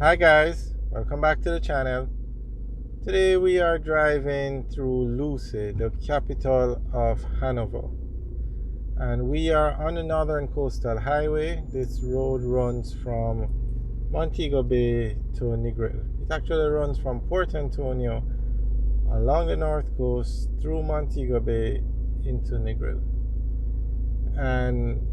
Hi guys, welcome back to the channel. Today we are driving through Lucé, the capital of Hanover. And we are on the Northern Coastal Highway. This road runs from Montego Bay to Negril. It actually runs from Port Antonio along the north coast through Montego Bay into Negril. And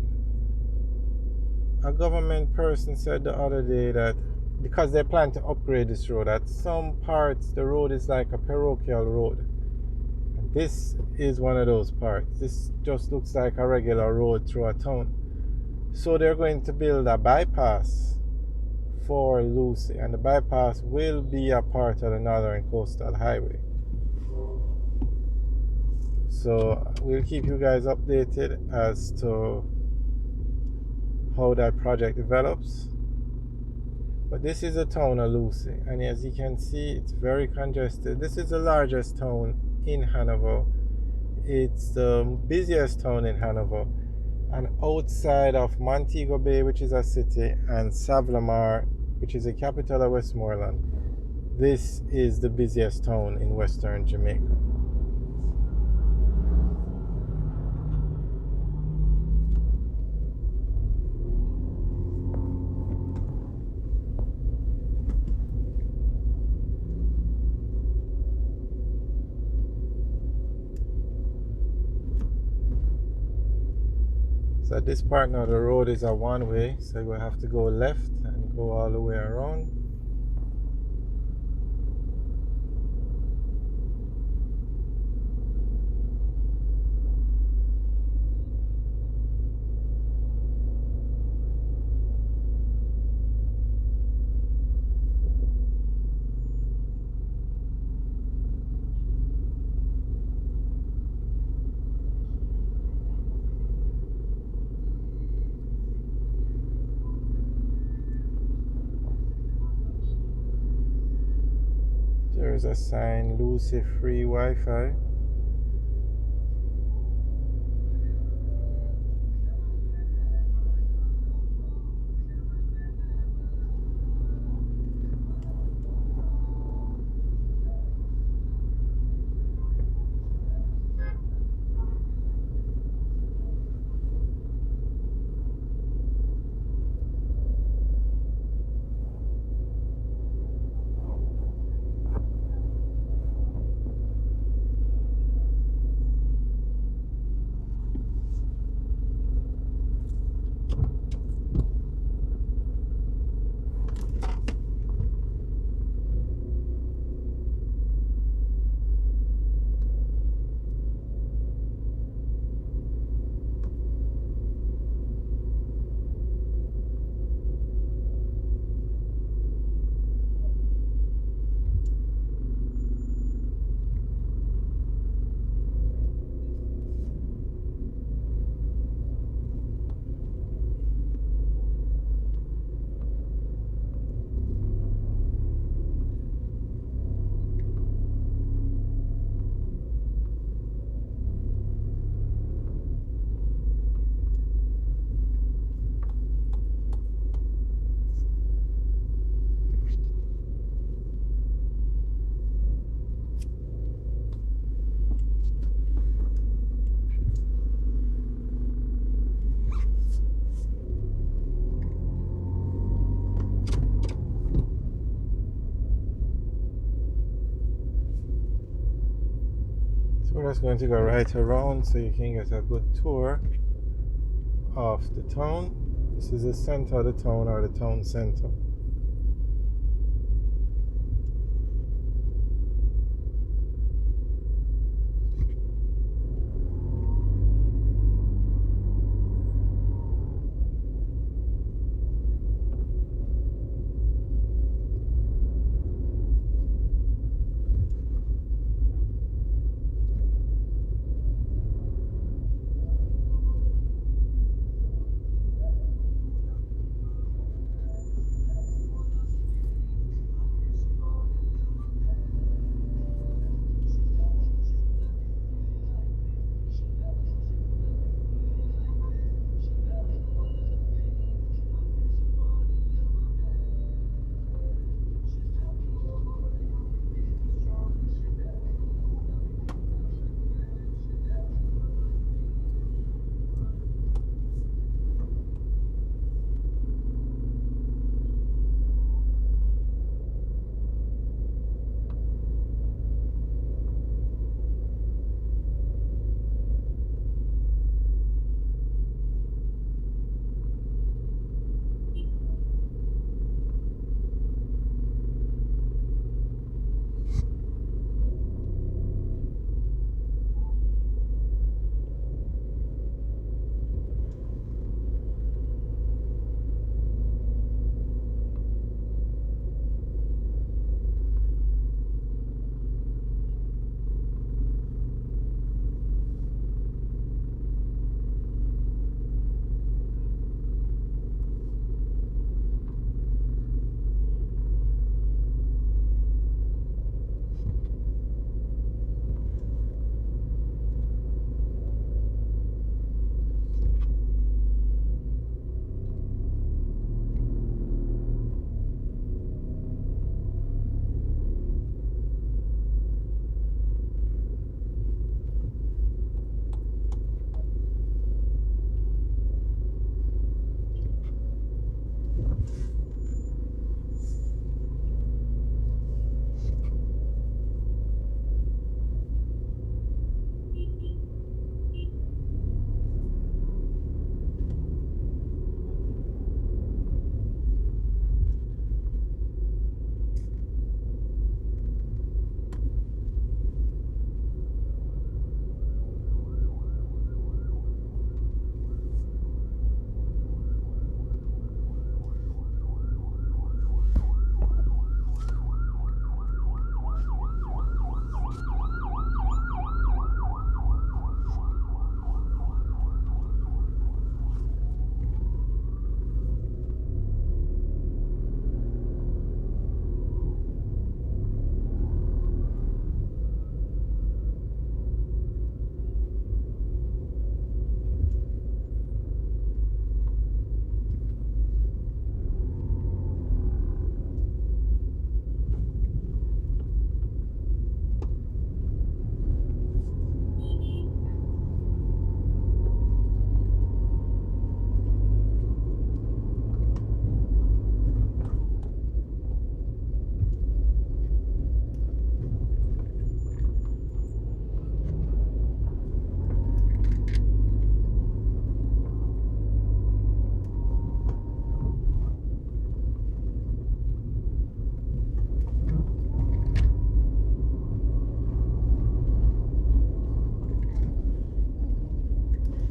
a government person said the other day that because they plan to upgrade this road, at some parts the road is like a parochial road. And this is one of those parts. This just looks like a regular road through a town. So they're going to build a bypass for Lucy, and the bypass will be a part of the Northern Coastal Highway. So we'll keep you guys updated as to how that project develops. But this is the town of Lucy, and as you can see, it's very congested. This is the largest town in Hanover. It's the busiest town in Hanover. And outside of Montego Bay, which is a city, and Savlamar, which is the capital of Westmoreland, this is the busiest town in Western Jamaica. So at this part now, the road is a one-way, so we'll have to go left and go all the way around. There is a sign, Lucy Free Wi-Fi. So we're just going to go right around so you can get a good tour of the town. This is the center of the town, or the town center.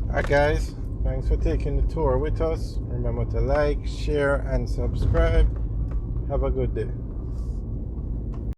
Alright guys, thanks for taking the tour with us. Remember to like, share and subscribe. Have a good day.